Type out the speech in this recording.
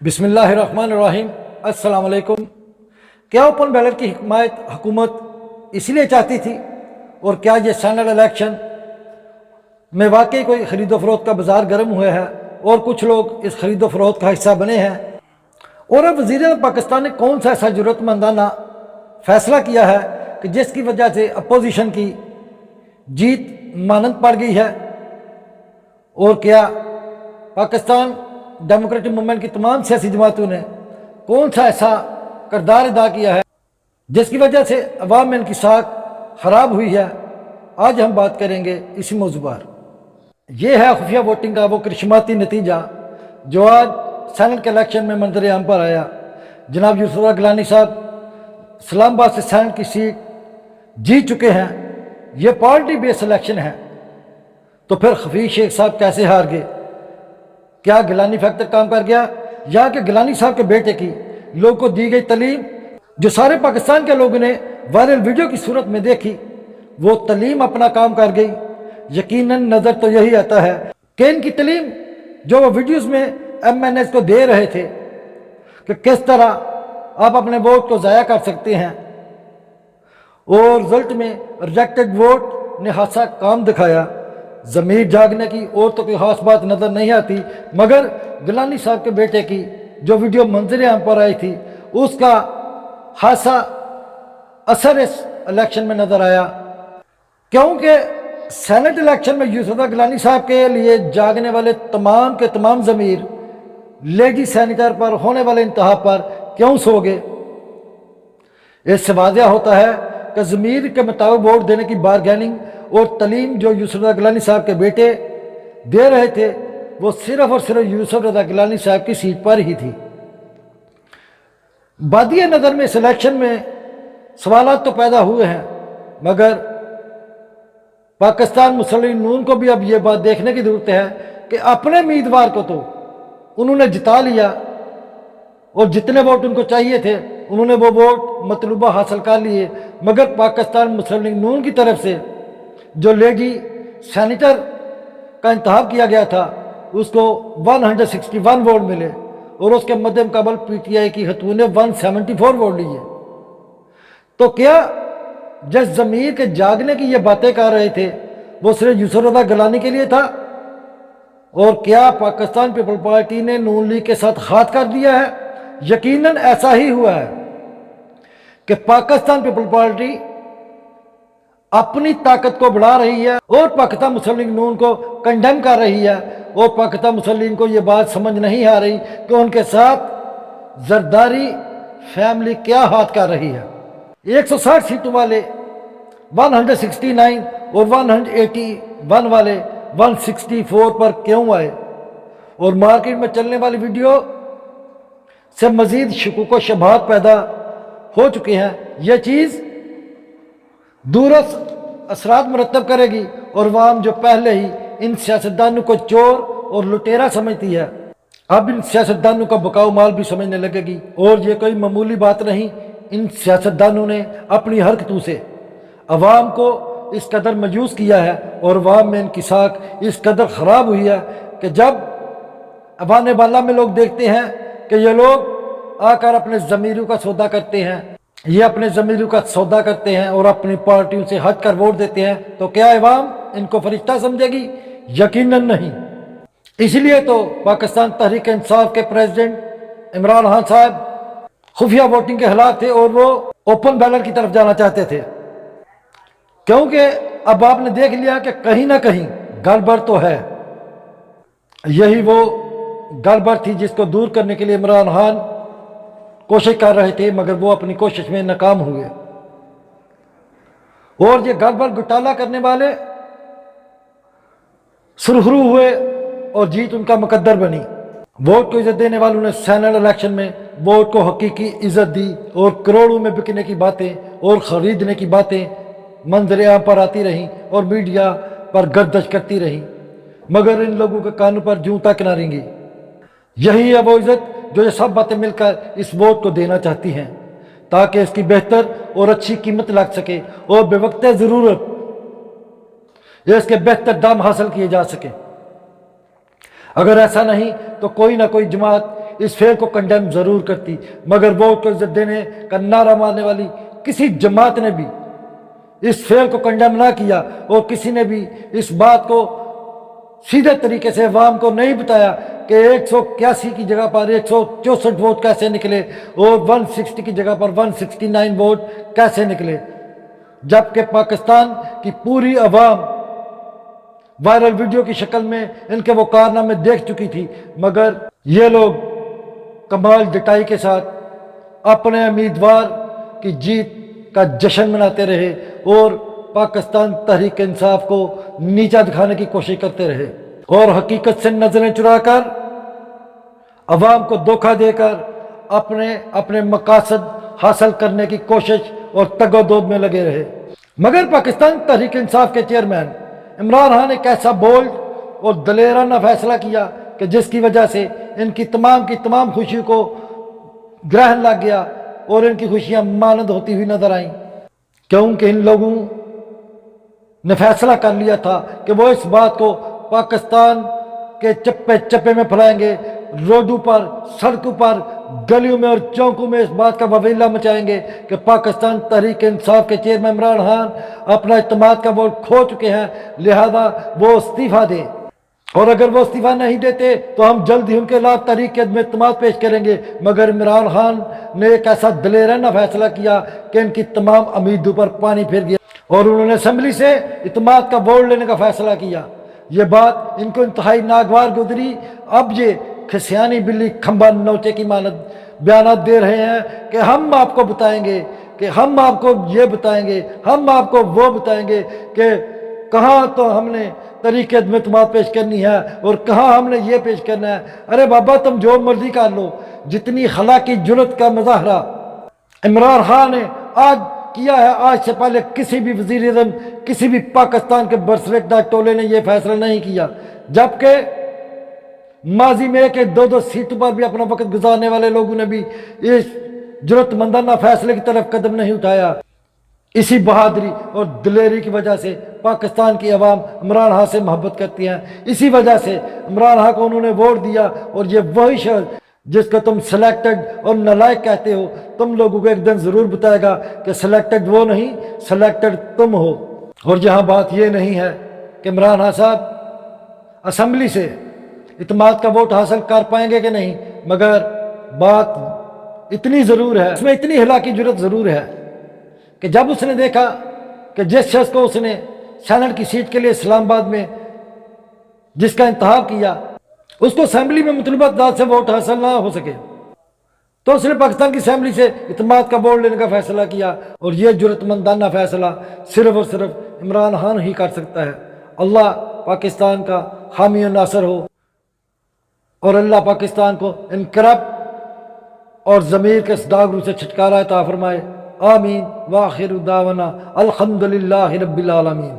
बिस्मिल्लाहिर्रहमानिर्रहीम। अस्सलाम वालेकुम। क्या ओपन बैलेट की हिमायत हुकूमत इसलिए चाहती थी, और क्या ये सेनेट इलेक्शन में वाकई कोई ख़रीदो फरोख्त का बाज़ार गर्म हुआ है और कुछ लोग इस ख़रीदो फरोख्त का हिस्सा बने हैं? और अब वज़ीर पाकिस्तान ने कौन सा ऐसा ज़रूरतमंदाना फ़ैसला किया है कि जिसकी वजह से अपोजिशन की जीत मानंद पड़ गई है? और क्या पाकिस्तान डेमोक्रेटिक मूवमेंट की तमाम सियासी जमातों ने कौन सा ऐसा किरदार अदा किया है जिसकी वजह से अवाम में इनकी साख खराब हुई है? आज हम बात करेंगे इसी मौजू पर। यह है खुफिया वोटिंग का वो करिश्माती नतीजा जो आज सेनेट के इलेक्शन में मंजर आम पर आया। जनाब यूसुफ गिलानी साहब इस्लामाबाद से सेनेट की सीट जीत चुके हैं। ये पार्टी बेस्ड इलेक्शन है, तो फिर हफीज शेख साहब कैसे हार गए? क्या गिलानी फैक्टर काम कर गया, या कि गिलानी साहब के बेटे की लोगों को दी गई तालीम जो सारे पाकिस्तान के लोगों ने वायरल वीडियो की सूरत में देखी, वो तालीम अपना काम कर गई? यकीनन नज़र तो यही आता है कि इनकी तालीम जो वो वीडियोस में MNS को दे रहे थे कि किस तरह आप अपने वोट को ज़ाया कर सकते हैं, और रिजल्ट में रिजेक्टेड वोट ने खासा काम दिखाया। ज़मीर जागने की और तो कोई खास बात नज़र नहीं आती, मगर गिलानी साहब के बेटे की जो वीडियो मंजर आम पर आई थी उसका खासा असर इस इलेक्शन में नज़र आया, क्योंकि सेनेट इलेक्शन में यूसुफ गिलानी साहब के लिए जागने वाले तमाम के तमाम ज़मीर लेडी सेनेटर पर होने वाले इंतहा पर क्यों सो गए? इससे वाज़ेह होता है कि ज़मीर के मुताबिक वोट देने की बारगेनिंग और तालीम जो यूसुफ रज़ा गिलानी साहब के बेटे दे रहे थे वो सिर्फ और सिर्फ यूसुफ रज़ा गिलानी साहब की सीट पर ही थी। बादिए नज़र में इस इलेक्शन में सवालात तो पैदा हुए हैं, मगर पाकिस्तान मुस्लिम नून को भी अब ये बात देखने की ज़रूरत है कि अपने उम्मीदवार को तो उन्होंने जिता लिया, और जितने वोट उनको चाहिए थे उन्होंने वो वोट मतलूबा हासिल कर लिए, मगर पाकिस्तान मुस्लिम लीग नून की तरफ से जो लेडी सेनेटर का इंतखाब किया गया था उसको 161 वोट मिले, और उसके मद्दे मुकाबल PTI की खतून ने 174 वोट लिए। तो क्या जिस ज़मीर के जागने की ये बातें कर रहे थे वो सिर्फ यूसुफ रज़ा गिलानी के लिए था? और क्या पाकिस्तान पीपल पार्टी ने नून लीग के साथ खात कर दिया है? यकीनन ऐसा ही हुआ है कि पाकिस्तान पीपल पार्टी अपनी ताकत को बढ़ा रही है और पाकिस्तान मुस्लिम लीग नून को कंडेम कर रही है, और पाकिस्तान मुस्लिम लीग को ये बात समझ नहीं आ रही कि उनके साथ जरदारी फैमिली क्या हाथ कर रही है। 160 सीटों वाले 169 और 181 वाले 164 पर क्यों आए? और मार्केट में चलने वाली वीडियो से मजीद शकूक व शबहात पैदा हो चुके हैं। यह चीज़ दूरस असरात मुरतब करेगी, और वाम जो पहले ही इन सियासतदानों को चोर और लुटेरा समझती है, अब इन सियासतदानों का बकाऊ माल भी समझने लगेगी। और ये कोई मामूली बात नहीं, इन सियासतदानों ने अपनी हरकतों से अवाम को इस कदर मायूस किया है, और अवाम में इनकी साख इस कदर ख़राब हुई है कि जब अवान बाला में लोग देखते हैं कि ये लोग आकर अपने ज़मीरों का सौदा करते हैं, ये अपने ज़मीरों का सौदा करते हैं और अपनी पार्टियों से हट कर वोट देते हैं, तो क्या अवाम इनको फरिश्ता समझेगी? यकीनन नहीं। इसलिए तो पाकिस्तान तहरीक इंसाफ के प्रेसिडेंट इमरान खान साहब खुफिया वोटिंग के खिलाफ थे और वो ओपन बैलेट की तरफ जाना चाहते थे, क्योंकि अब आपने देख लिया कि कहीं ना कहीं गड़बड़ तो है। यही वो गड़बड़ थी जिसको दूर करने के लिए इमरान खान कोशिश कर रहे थे, मगर वो अपनी कोशिश में नाकाम हुए। और ये गड़बड़ घोटाला करने वाले सुरखरू हुए और जीत उनका मुकद्दर बनी। वोट को इज्जत देने वालों ने सेनेट इलेक्शन में वोट को हकीकी इज्जत दी, और करोड़ों में बिकने की बातें और ख़रीदने की बातें मंजर आम पर आती रहीं और मीडिया पर गर्दिश करती रहीं, मगर इन लोगों के कानों पर जूं तक ना रेंगी। यही है वो इज्जत जो ये सब बातें मिलकर इस वोट को देना चाहती हैं, ताकि इसकी बेहतर और अच्छी कीमत लग सके और बेवक्त ज़रूरत इसके बेहतर दाम हासिल किए जा सके। अगर ऐसा नहीं तो कोई ना कोई जमात اس فعل کو کنڈیم ضرور کرتی، مگر ووٹ کو عزت دینے کا نعرہ مارنے والی کسی جماعت نے بھی اس فعل کو کنڈیم نہ کیا، اور کسی نے بھی اس بات کو سیدھے طریقے سے عوام کو نہیں بتایا کہ 181 کی جگہ پر 164 ووٹ کیسے نکلے اور 160 کی جگہ پر 169 ووٹ کیسے نکلے، جبکہ پاکستان کی پوری عوام وائرل ویڈیو کی شکل میں ان کے وہ کارنامے دیکھ چکی تھی، مگر یہ لوگ کمال ڈٹائی کے ساتھ اپنے امیدوار کی جیت کا جشن مناتے رہے اور پاکستان تحریک انصاف کو نیچا دکھانے کی کوشش کرتے رہے، اور حقیقت سے نظریں چرا کر عوام کو دھوکہ دے کر اپنے مقاصد حاصل کرنے کی کوشش اور تگ و دو میں لگے رہے۔ مگر پاکستان تحریک انصاف کے چیئرمین عمران خان نے ایک ایسا بولڈ اور دلیرانہ فیصلہ کیا کہ جس کی وجہ سے ان کی تمام خوشی کو گرہن لگ گیا اور ان کی خوشیاں مانند ہوتی ہوئی نظر آئیں، کیونکہ ان لوگوں نے فیصلہ کر لیا تھا کہ وہ اس بات کو پاکستان کے چپے چپے میں پھیلائیں گے، روڈوں پر، سڑکوں پر، گلیوں میں اور چوکوں میں اس بات کا وویلا مچائیں گے کہ پاکستان تحریک انصاف کے چیئرمین عمران خان اپنا اعتماد کا ووٹ کھو چکے ہیں، لہذا وہ استعفیٰ دیں، اور اگر وہ استعفیٰ نہیں دیتے تو ہم جلد ہی ان کے خلاف تحریک کے عدم اعتماد پیش کریں گے۔ مگر عمران خان نے ایک ایسا دلیرانہ فیصلہ کیا کہ ان کی تمام امیدوں پر پانی پھر گیا اور انہوں نے اسمبلی سے اعتماد کا ووٹ لینے کا فیصلہ کیا۔ یہ بات ان کو انتہائی ناگوار گزری۔ اب یہ کھسیانی بلی کھمبا نوچے کی مانند بیانات دے رہے ہیں کہ ہم آپ کو بتائیں گے، کہ ہم آپ کو یہ بتائیں گے، ہم آپ کو وہ بتائیں گے کہ کہاں تو ہم نے طریقے عدم اعتماد پیش کرنی ہے اور کہاں ہم نے یہ پیش کرنا ہے۔ ارے بابا تم جو مرضی کر لو، جتنی خلاقی جرت کا مظاہرہ عمران خان نے آج کیا ہے، آج سے پہلے کسی بھی وزیر اعظم، کسی بھی پاکستان کے برسرکدہ ٹولے نے یہ فیصلہ نہیں کیا، جبکہ ماضی میں ایک دو سیٹوں پر بھی اپنا وقت گزارنے والے لوگوں نے بھی اس جرت مندانہ فیصلے کی طرف قدم نہیں اٹھایا۔ اسی بہادری اور دلیری کی وجہ سے پاکستان کی عوام عمران خان سے محبت کرتی ہیں، اسی وجہ سے عمران خان کو انہوں نے ووٹ دیا، اور یہ وہی شخص جس کو تم سلیکٹڈ اور نالائق کہتے ہو، تم لوگوں کو ایک دن ضرور بتائے گا کہ سلیکٹڈ وہ نہیں، سلیکٹڈ تم ہو۔ اور یہاں بات یہ نہیں ہے کہ عمران خان صاحب اسمبلی سے اعتماد کا ووٹ حاصل کر پائیں گے کہ نہیں، مگر بات اتنی ضرور ہے، اس میں اتنی ہلاکی جرت ضرور ہے کہ جب اس نے دیکھا کہ جس شخص کو اس نے سینٹ کی سیٹ کے لیے اسلام آباد میں جس کا انتخاب کیا، اس کو اسمبلی میں مطلوبہ تعداد سے ووٹ حاصل نہ ہو سکے، تو اس نے پاکستان کی اسمبلی سے اعتماد کا ووٹ لینے کا فیصلہ کیا، اور یہ جرت مندانہ فیصلہ صرف اور صرف عمران خان ہی کر سکتا ہے۔ اللہ پاکستان کا حامی و ناصر ہو، اور اللہ پاکستان کو انقلاب اور ضمیر کے صداگرو سے چھٹکارا عطا فرمائے۔ آمین وآخر دعوانا الحمدللہ رب العالمین۔